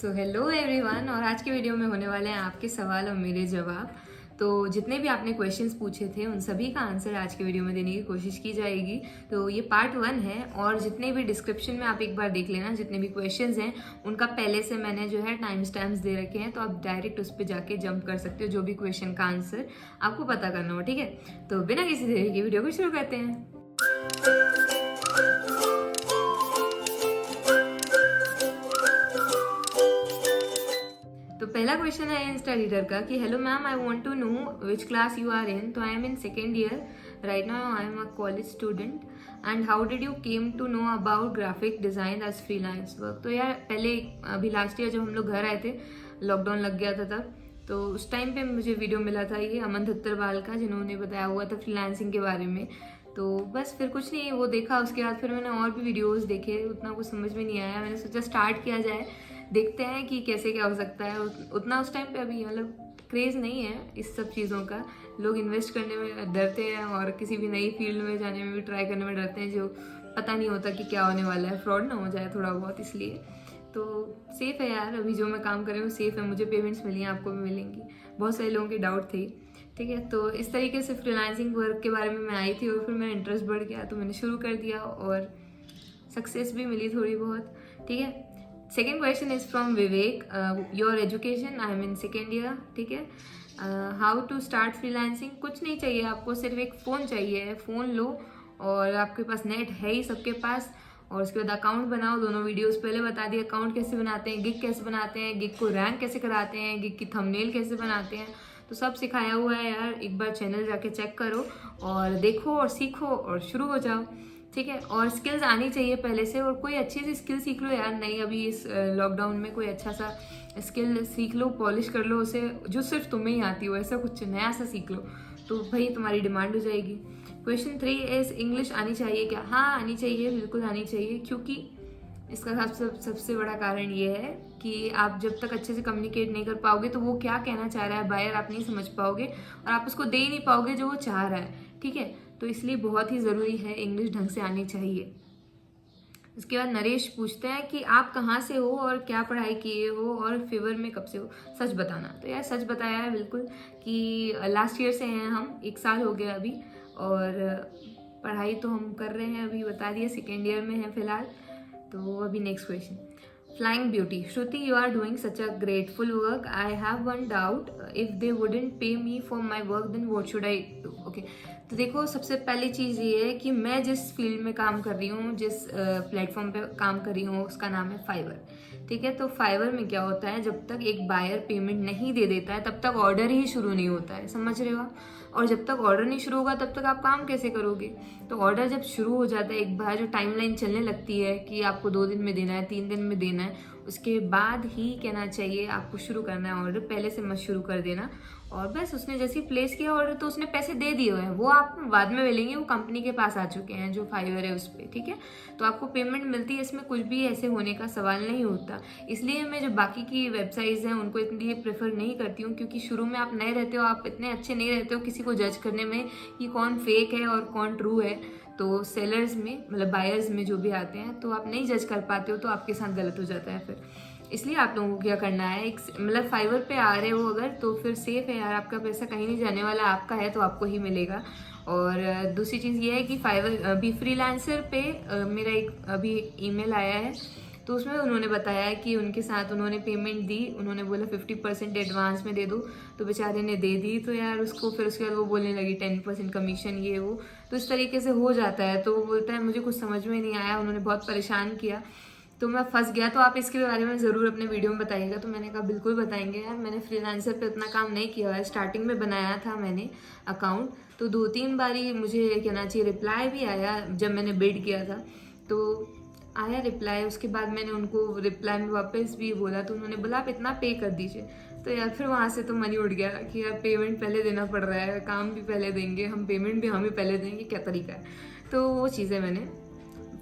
So hello everyone, और आज के वीडियो में होने वाले हैं आपके सवाल और मेरे जवाब। तो जितने भी आपने क्वेश्चंस पूछे थे उन सभी का आंसर आज के वीडियो में देने की कोशिश की जाएगी। तो ये पार्ट 1 है, और जितने भी डिस्क्रिप्शन में आप एक बार देख लेना, जितने भी क्वेश्चंस हैं उनका पहले से मैंने जो है टाइम स्टैम्प्स दे रखे हैं, तो आप डायरेक्ट उस पर जाके जंप कर सकते हो जो भी क्वेश्चन का आंसर आपको पता करना हो। ठीक है, तो बिना किसी देरी के वीडियो को शुरू करते हैं। तो पहला क्वेश्चन है इंस्टा रीडर का कि hello ma'am, I want to know which class you are in. तो I am in second year right now, I am a college student and how did you came to know about graphic design as freelance work. तो यार पहले अभी last year जब हम लोग घर आए थे, लॉकडाउन लग गया था तब, तो उस टाइम पे मुझे वीडियो मिला था ये अमन धत्तरवाल का, जिन्होंने बताया हुआ था फ्रीलांसिंग के बारे में। तो बस फिर कुछ नहीं, वो देखा, उसके बाद फिर मैंने और भी वीडियोस देखे, उतना कुछ समझ में नहीं आया। मैंने सोचा स्टार्ट किया जाए, देखते हैं कि कैसे क्या हो सकता है। उतना उस टाइम पे अभी मतलब क्रेज़ नहीं है इस सब चीज़ों का। लोग इन्वेस्ट करने में डरते हैं और किसी भी नई फील्ड में जाने में भी ट्राई करने में डरते हैं, जो पता नहीं होता कि क्या होने वाला है, फ्रॉड ना हो जाए थोड़ा बहुत, इसलिए। तो सेफ है यार, अभी जो मैं काम कर रही हूँ सेफ है, मुझे पेमेंट्स मिली हैं, आपको भी मिलेंगी। बहुत सारे लोगों के डाउट थे। ठीक है, तो इस तरीके से फ्रीलांसिंग वर्क के बारे में मैं आई थी, और फिर मेरा इंटरेस्ट बढ़ गया तो मैंने शुरू कर दिया, और सक्सेस भी मिली थोड़ी बहुत। ठीक है, second question is from Vivek, your education, I am in second year. ठीक है, हाउ टू स्टार्ट फ्रीलांसिंग। कुछ नहीं चाहिए आपको, सिर्फ एक फ़ोन चाहिए। फ़ोन लो, और आपके पास नेट है ही सबके पास, और उसके बाद अकाउंट बनाओ। दोनों वीडियोस पहले बता दिए अकाउंट कैसे बनाते हैं, गिग कैसे बनाते हैं, गिग को रैंक कैसे कराते हैं, गिग की थंबनेल कैसे बनाते हैं, तो सब सिखाया हुआ है यार। एक बार चैनल जाके चेक करो और देखो और सीखो और शुरू हो जाओ। ठीक है, और स्किल्स आनी चाहिए पहले से, और कोई अच्छी सी स्किल सीख लो यार। नहीं, अभी इस लॉकडाउन में कोई अच्छा सा स्किल सीख लो, पॉलिश कर लो उसे, जो सिर्फ तुम्हें ही आती हो, ऐसा कुछ नया सा सीख लो, तो भाई तुम्हारी डिमांड हो जाएगी। क्वेश्चन 3 इज इंग्लिश आनी चाहिए क्या। हाँ, आनी चाहिए, बिल्कुल आनी चाहिए, क्योंकि इसका सबसे बड़ा कारण ये है कि आप जब तक अच्छे से कम्युनिकेट नहीं कर पाओगे तो वो क्या कहना चाह रहा है बायर आप नहीं समझ पाओगे, और आप उसको दे ही नहीं पाओगे जो वो चाह रहा है। ठीक है, तो इसलिए बहुत ही ज़रूरी है, इंग्लिश ढंग से आनी चाहिए। उसके बाद नरेश पूछते हैं कि आप कहाँ से हो और क्या पढ़ाई किए हो, और फेवर में कब से हो, सच बताना। तो यार सच बताया है बिल्कुल, कि लास्ट ईयर से हैं हम, 1 साल हो गया अभी, और पढ़ाई तो हम कर रहे हैं, अभी बता दिया सेकेंड ईयर में है फिलहाल। तो अभी next question, flying beauty, Shruti you are doing such a grateful work, I have one doubt, if they wouldn't pay me for my work then what should I do. Okay, तो देखो सबसे पहली चीज़ ये है कि मैं जिस फील्ड में काम कर रही हूँ, जिस प्लेटफॉर्म पे काम कर रही हूँ, उसका नाम है फाइवर। ठीक है, तो फाइवर में क्या होता है, जब तक एक बायर पेमेंट नहीं दे देता है तब तक ऑर्डर ही शुरू नहीं होता है, समझ रहे हो आप। और जब तक ऑर्डर नहीं शुरू होगा तब तक आप काम कैसे करोगे। तो ऑर्डर जब शुरू हो जाता है एक बार, जो टाइमलाइन चलने लगती है कि आपको 2 दिन में देना है, 3 दिन में देना है, उसके बाद ही कहना चाहिए आपको शुरू करना है ऑर्डर, पहले से मत शुरू कर देना। और बस उसने जैसे ही प्लेस किया ऑर्डर तो उसने पैसे दे दिए हुए हैं, वो आप बाद में मिलेंगे, वो कंपनी के पास आ चुके हैं, जो फाइवर है उस पर। ठीक है, तो आपको पेमेंट मिलती है, इसमें कुछ भी ऐसे होने का सवाल नहीं होता। इसलिए मैं जो बाकी की वेबसाइट्स हैं उनको इतनी प्रेफर नहीं करती हूँ, क्योंकि शुरू में आप नए रहते हो, आप इतने अच्छे नहीं रहते हो किसी को जज करने में कि कौन फेक है और कौन ट्रू है। तो सेलर्स में, मतलब बायर्स में जो भी आते हैं, तो आप नहीं जज कर पाते हो, तो आपके साथ गलत हो जाता है फिर। इसलिए आप लोगों को क्या करना है, एक मतलब फाइवर पे आ रहे हो अगर, तो फिर सेफ है यार, आपका पैसा कहीं नहीं जाने वाला, आपका है तो आपको ही मिलेगा। और दूसरी चीज़ ये है कि फाइवर अभी फ्रीलांसर पे मेरा एक अभी ईमेल आया है, तो उसमें उन्होंने बताया है कि उनके साथ उन्होंने पेमेंट दी, उन्होंने बोला 50% एडवांस में दे दो, तो बेचारे ने दे दी। तो यार उसको फिर उसके बाद वो बोलने लगी 10% कमीशन ये वो, तो इस तरीके से हो जाता है। तो वो बोलता है मुझे कुछ समझ में नहीं आया, उन्होंने बहुत परेशान किया, तो मैं फंस गया, तो आप इसके बारे में ज़रूर अपने वीडियो में बताइएगा। तो मैंने कहा बिल्कुल बताएंगे यार, मैंने फ्रीलांसर पे उतना काम नहीं किया है, स्टार्टिंग में बनाया था मैंने अकाउंट, तो 2-3 बारी मुझे कहना चाहिए रिप्लाई भी आया, जब मैंने बिल्ड किया था तो आया रिप्लाई। उसके बाद मैंने उनको रिप्लाई में वापस भी बोला, तो उन्होंने बोला आप इतना पे कर दीजिए। तो यार फिर वहाँ से तो मन ही उठ गया कि यार पेमेंट पहले देना पड़ रहा है, काम भी पहले देंगे हम, पेमेंट भी हम ही पहले देंगे, क्या तरीका है। तो वो चीज़ें मैंने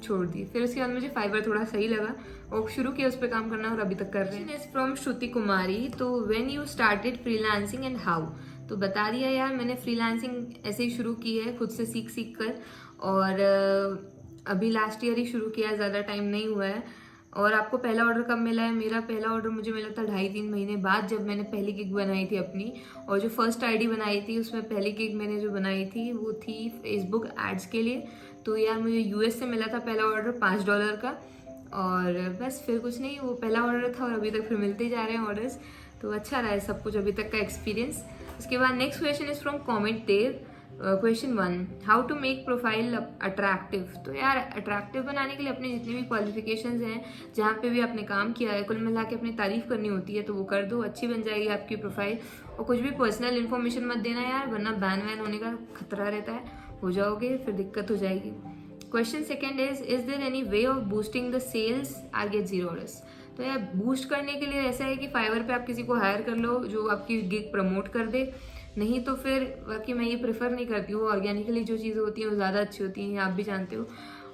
छोड़ दी। फिर उसके बाद मुझे फाइवर थोड़ा सही लगा और शुरू किया उस पर काम करना, और अभी तक कर रहे हैं। इज फ्रॉम श्रुति कुमारी, तो when you started freelancing and how. तो बता दिया यार, मैंने फ्रीलांसिंग ऐसे ही शुरू की है, खुद से सीख कर, और अभी लास्ट ईयर ही शुरू किया है, ज़्यादा टाइम नहीं हुआ है। और आपको पहला ऑर्डर कब मिला है? मेरा पहला ऑर्डर मुझे मिला था 2.5-3 महीने बाद, जब मैंने पहली गिग बनाई थी अपनी। और जो फर्स्ट आईडी बनाई थी उसमें पहली गिग मैंने जो बनाई थी वो थी फेसबुक एड्स के लिए। तो यार मुझे यूएस से मिला था पहला ऑर्डर $5 का। और बस फिर कुछ नहीं, वो पहला ऑर्डर था और अभी तक फिर मिलते जा रहे हैं ऑर्डर्स। तो अच्छा रहा है सब कुछ अभी तक का एक्सपीरियंस। उसके बाद next question is from comment Dev. Question 1, how to make profile attractive. तो यार अट्रैक्टिव बनाने के लिए अपने जितनी भी क्वालिफिकेशंस हैं, जहाँ पे भी आपने काम किया है, कुल मिला के अपनी तारीफ करनी होती है तो वो कर दो, अच्छी बन जाएगी आपकी प्रोफाइल। और कुछ भी पर्सनल इन्फॉर्मेशन मत देना यार, वरना बैन वैन होने का खतरा रहता है, हो जाओगे फिर दिक्कत हो जाएगी। Question second is there any way of boosting the sales I get 0 orders. तो यार बूस्ट करने के लिए ऐसा है कि फाइवर पे आप किसी को हायर कर लो जो आपकी गिग प्रमोट कर दे, नहीं तो फिर बाकी मैं ये प्रेफर नहीं करती हूँ। ऑर्गेनिकली जो चीज़ें होती हैं वो ज़्यादा अच्छी होती हैं, आप भी जानते हो।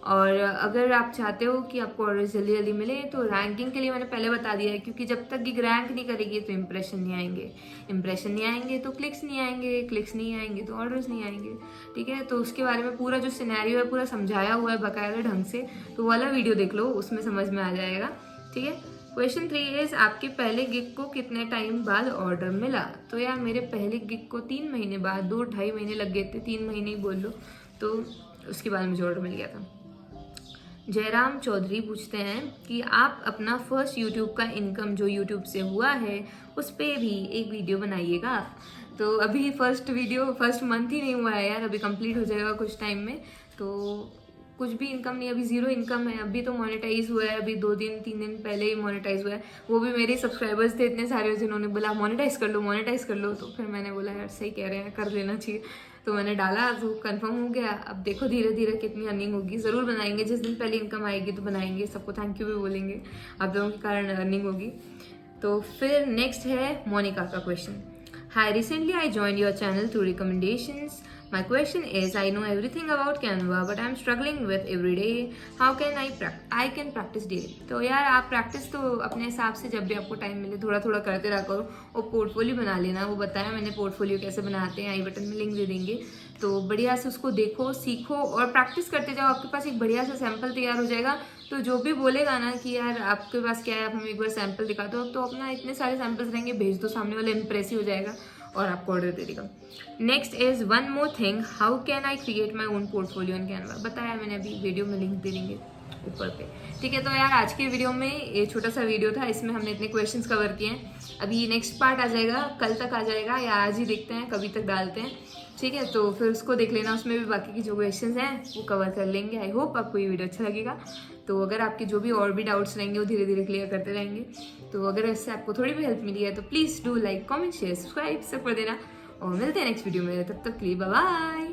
और अगर आप चाहते हो कि आपको ऑर्डर जल्दी जल्दी मिले तो रैंकिंग के लिए मैंने पहले बता दिया है, क्योंकि जब तक गिग रैंक नहीं करेगी तो इंप्रेशन नहीं आएंगे, इंप्रेशन नहीं आएंगे तो क्लिक्स नहीं आएंगे, क्लिक्स नहीं आएंगे तो ऑर्डर्स नहीं आएंगे। ठीक है, तो उसके बारे में पूरा जो सिनेरियो है पूरा समझाया हुआ है बाकायदा ढंग से, तो वो वाला वीडियो देख लो, उसमें समझ में आ जाएगा। ठीक है। क्वेश्चन 3 इज आपके पहले गिग को कितने टाइम बाद ऑर्डर मिला। तो यार मेरे पहले गिग को 3 महीने बाद, 2-2.5 महीने लग गए थे, 3 महीने ही बोल लो, तो उसके बाद मुझे ऑर्डर मिल गया था। जयराम चौधरी पूछते हैं कि आप अपना फर्स्ट यूट्यूब का इनकम जो यूट्यूब से हुआ है उस पर भी एक वीडियो बनाइएगा। तो अभी फर्स्ट मंथ ही नहीं हुआ है यार, अभी कंप्लीट हो जाएगा कुछ टाइम में, तो कुछ भी इनकम नहीं, अभी 0 इनकम है। अभी तो मोनेटाइज हुआ है, अभी 2-3 दिन पहले ही मोनेटाइज हुआ है। वो भी मेरे सब्सक्राइबर्स थे इतने सारे जिन्होंने बोला मोनेटाइज कर लो, तो फिर मैंने बोला यार सही कह रहे हैं, कर लेना चाहिए, तो मैंने डाला, तो कंफर्म हो गया। अब देखो धीरे धीरे कितनी अर्निंग होगी, ज़रूर बनाएंगे, जिस दिन पहले इनकम आएगी तो बनाएंगे, सबको थैंक यू भी बोलेंगे, आप लोगों के कारण अर्निंग होगी। तो फिर नेक्स्ट है मोनिका का question. High, recently I join your channel through recommendations. My question is, I know everything about Canva, but I'm struggling with every day. How can I can practice daily? तो यार आप practice तो अपने हिसाब से जब भी आपको टाइम मिले थोड़ा थोड़ा करते रहा करो, और पोर्टफोलियो बना लेना। वो बताया मैंने पोर्टफोलियो कैसे बनाते हैं, आई बटन में लिंक दे देंगे, तो बढ़िया से उसको देखो, सीखो और प्रैक्टिस करते जाओ। आपके पास एक बढ़िया सा सैंपल तैयार हो जाएगा, तो जो भी बोलेगा ना कि यार आपके पास क्या है, आप हमें एक बार सैंपल दिखा दो, तो अपना इतने सारे सैंपल्स रहेंगे, भेज दो, सामने वाला इम्प्रेस ही हो जाएगा और आपको ऑर्डर दे देगा। Next is one more thing, how can I create my own portfolio in Canva. बताया मैंने अभी, वीडियो में लिंक दे देंगे ऊपर पे। ठीक है, तो यार आज के वीडियो में ये छोटा सा वीडियो था, इसमें हमने इतने क्वेश्चंस कवर किए हैं। अभी नेक्स्ट पार्ट आ जाएगा, कल तक आ जाएगा या आज ही देखते हैं, कभी तक डालते हैं। ठीक है, तो फिर उसको देख लेना, उसमें भी बाकी की जो क्वेश्चंस हैं वो कवर कर लेंगे। आई होप आपको ये वीडियो अच्छा लगेगा। तो अगर आपके जो भी और भी डाउट्स रहेंगे वो धीरे धीरे क्लियर करते रहेंगे। तो अगर इससे आपको थोड़ी भी हेल्प मिली है तो please do like, comment, share, subscribe सब कर देना, और मिलते हैं नेक्स्ट वीडियो में। तब तक के लिए बाय बाय।